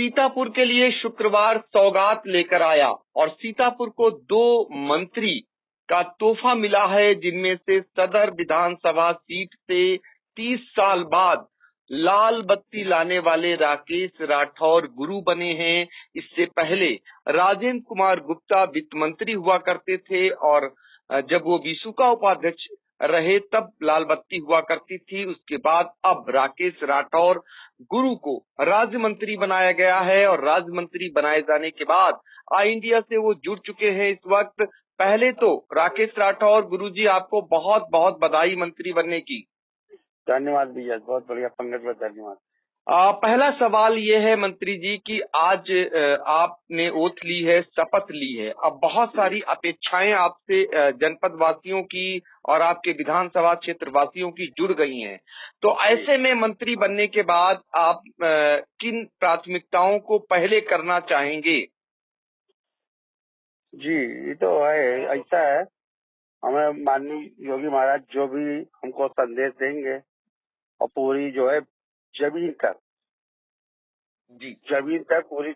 सीतापुर के लिए शुक्रवार सौगात लेकर आया और सीतापुर को 2 मंत्री का तोहफा मिला है, जिनमें से सदर विधानसभा सीट से 30 साल बाद लाल बत्ती लाने वाले राकेश राठौर गुरु बने हैं। इससे पहले राजेंद्र कुमार गुप्ता वित्त मंत्री हुआ करते थे और जब वो विसुका उपाध्यक्ष रहे तब लाल बत्ती हुआ करती थी। उसके बाद अब राकेश राठौर गुरु को राज्य मंत्री बनाया गया है और राज्य मंत्री बनाए जाने के बाद आई इंडिया से वो जुड़ चुके हैं इस वक्त। पहले तो राकेश राठौर गुरु जी, आपको बहुत बहुत बधाई मंत्री बनने की। धन्यवाद भैया, बहुत बढ़िया पंकज भाई, धन्यवाद। पहला सवाल ये है मंत्री जी कि आज आपने ओथ ली है, शपथ ली है। अब बहुत सारी अपेक्षाएं आपसे जनपद वासियों की और आपके विधानसभा क्षेत्र वासियों की जुड़ गई हैं। तो ऐसे में मंत्री बनने के बाद आप किन प्राथमिकताओं को पहले करना चाहेंगे? जी, ये तो है, ऐसा है, हमें माननीय योगी महाराज जो भी हमको संदेश देंगे और पूरी जो है जमीन तक पूरी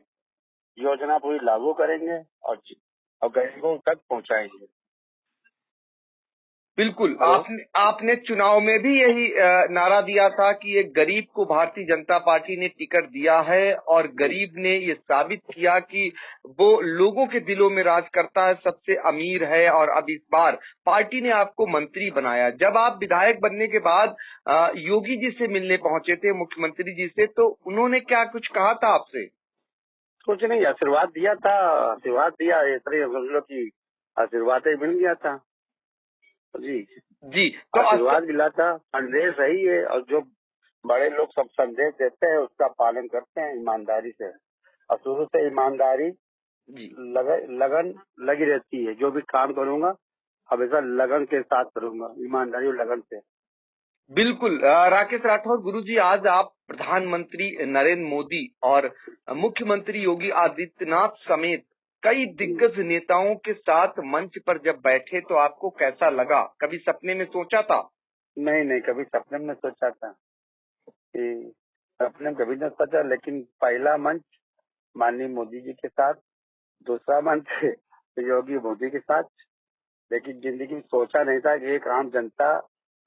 योजना पूरी लागू करेंगे और गरीबों तक पहुंचाएंगे। बिल्कुल, आपने चुनाव में भी यही नारा दिया था कि एक गरीब को भारतीय जनता पार्टी ने टिकट दिया है और गरीब ने ये साबित किया कि वो लोगों के दिलों में राज करता है, सबसे अमीर है। और अब इस बार पार्टी ने आपको मंत्री बनाया। जब आप विधायक बनने के बाद योगी जी से मिलने पहुंचे थे, मुख्यमंत्री जी से, तो उन्होंने क्या कुछ कहा था आपसे? कुछ नहीं, आशीर्वाद दिया था, आशीर्वाद दिया, इतने समझ लो कि आशीर्वाद ही मिल गया था। जी तो आशीर्वाद मिला था। संदेश सही है और जो बड़े लोग सब संदेश देते हैं उसका पालन करते हैं ईमानदारी से, और शुरू से ईमानदारी लगन लगी रहती है। जो भी काम करूंगा हमेशा लगन के साथ करूंगा, ईमानदारी और लगन से। बिल्कुल राकेश राठौर गुरुजी, आज आप प्रधानमंत्री नरेंद्र मोदी और मुख्यमंत्री योगी आदित्यनाथ समेत कई दिग्गज नेताओं के साथ मंच पर जब बैठे तो आपको कैसा लगा? कभी सपने में सोचा था? नहीं, कभी सपने में सोचा था कि सपने में कभी नहीं सोचा, लेकिन पहला मंच माननीय मोदी जी के साथ, दूसरा मंच योगी मोदी के साथ। लेकिन जिंदगी में सोचा नहीं था कि एक आम जनता,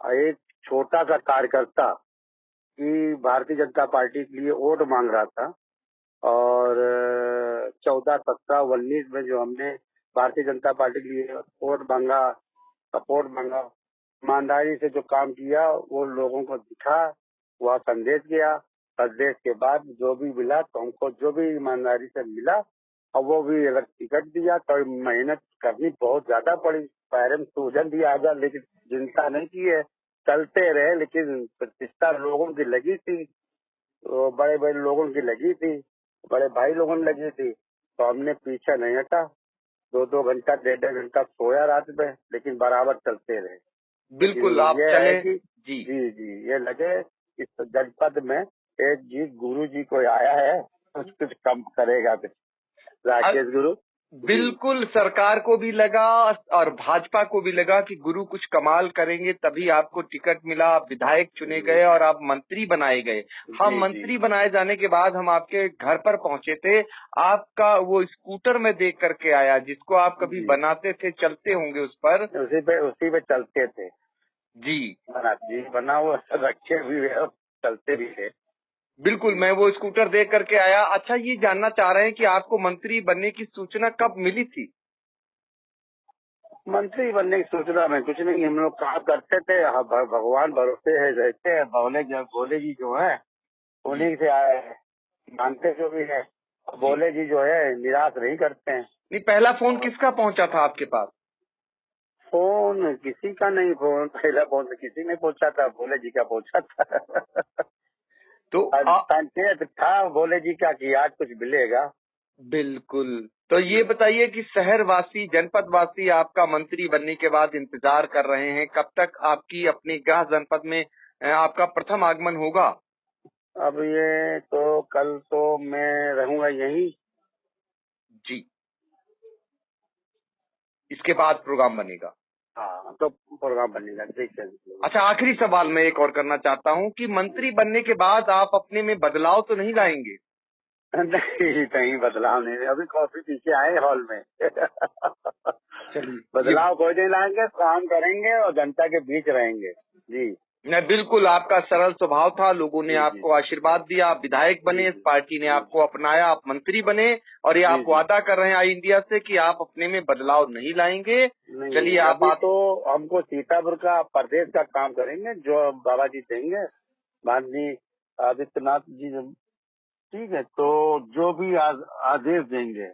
एक छोटा सा कार्यकर्ता कि भारतीय जनता पार्टी के लिए वोट मांग रहा था, और 14, 17, 19 में जो हमने भारतीय जनता पार्टी के लिए वोट मांगा, सपोर्ट मांगा, ईमानदारी से जो काम किया वो लोगों को दिखा, वह संदेश गया। संदेश के बाद जो भी मिला तो हमको जो भी ईमानदारी से मिला, और वो भी अगर टिकट दिया तो मेहनत करनी बहुत ज्यादा पड़ी, पैर में सूजन भी आ गया, लेकिन चिंता नहीं की है, चलते रहे। लेकिन प्रतिष्ठा लोगों की लगी थी, तो बड़े बड़े लोगों की लगी थी, बड़े भाई लोगों ने लगी थी, तो हमने पीछे नहीं हटा। 2-2 घंटा, 1.5 घंटा सोया रात में, लेकिन बराबर चलते रहे। बिल्कुल, आप चले जी, ये लगे इस जनपद में एक जी गुरु जी कोई आया है, कुछ कम करेगा राकेश गुरु। बिल्कुल, सरकार को भी लगा और भाजपा को भी लगा कि गुरु कुछ कमाल करेंगे, तभी आपको टिकट मिला, आप विधायक चुने गए और आप मंत्री बनाए गए। हम मंत्री बनाए जाने के बाद हम आपके घर पर पहुंचे थे। आपका वो स्कूटर में देख करके आया, जिसको आप कभी बनाते थे, चलते होंगे उस पर। उसी पे चलते थे जी, बना वो रखे भी, चलते भी थे। बिल्कुल, मैं वो स्कूटर देख करके आया। अच्छा, ये जानना चाह रहे हैं कि आपको मंत्री बनने की सूचना कब मिली थी? मंत्री बनने की सूचना में कुछ नहीं, हम लोग काम करते थे, भगवान भरोसे है, रहते हैं। भोले जी जो है उन्हीं से आए हैं, मानते जो भी है। भोले जी जो है निराश नहीं करते हैं। नहीं, पहला फोन किसका पहुंचा था आपके पास? फोन किसी का नहीं, पहला फोन तो किसी ने पहुंचा था, भोले जी का पहुंचा था। तो संकेत था भोले जी का कि आज कुछ मिलेगा। बिल्कुल। तो ये बताइए कि शहरवासी, जनपद वासी आपका मंत्री बनने के बाद इंतजार कर रहे हैं, कब तक आपकी अपनी गृह जनपद में आपका प्रथम आगमन होगा? अब ये तो कल तो मैं रहूंगा यहीं। जी, इसके बाद प्रोग्राम बनेगा। हाँ, तो प्रोग्राम बनेगा, ठीक है। अच्छा, आखिरी सवाल मैं एक और करना चाहता हूँ कि मंत्री बनने के बाद आप अपने में बदलाव तो नहीं लाएंगे? नहीं, कहीं बदलाव नहीं, अभी कॉफी पी के आए हॉल में। चलिए, बदलाव कोई नहीं लाएंगे, काम करेंगे और जनता के बीच रहेंगे। जी नहीं, बिल्कुल आपका सरल स्वभाव था, लोगों ने जी, आपको आशीर्वाद दिया, आप विधायक बने, जी, पार्टी ने जी, आपको अपनाया, आप मंत्री बने, और ये जी, आप जी। वादा कर रहे हैं आई इंडिया से कि आप अपने में बदलाव नहीं लाएंगे। नहीं, चलिए, आप अभी तो हमको सीतापुर का प्रदेश का काम करेंगे, जो बाबा जी देंगे, माननीय आदित्यनाथ जी। ठीक है, तो जो भी आदेश देंगे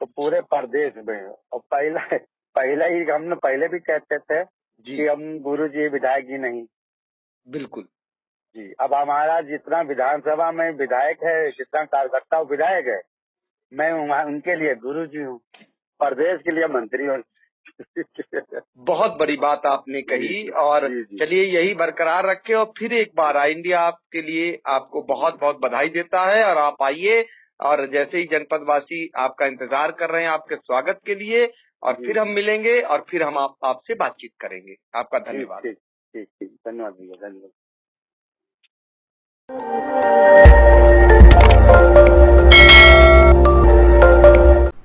तो पूरे प्रदेश में, और पहला ही हमने पहले भी कहते थे जी, कि हम गुरु जी विधायक जी नहीं। बिल्कुल, जी, अब हमारा जितना विधानसभा में विधायक है, जितना कार्यकर्ता विधायक है, मैं उनके लिए गुरु जी हूँ, प्रदेश के लिए मंत्री हूँ। बहुत बड़ी बात आपने कही, और जी, जी। चलिए यही बरकरार रखे, और फिर एक बार आई इंडिया आपके लिए आपको बहुत बहुत बधाई देता है, और आप आइए, और जैसे ही जनपद वासी आपका इंतजार कर रहे हैं आपके स्वागत के लिए, और जी, फिर हम मिलेंगे, और फिर हम आपसे बातचीत करेंगे। आपका ठीक धन्यवाद। ठीक ठीक ठीक, धन्यवाद भैया, धन्यवाद।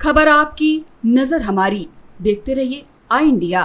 खबर आपकी, नजर हमारी। देखते रहिए आई इंडिया।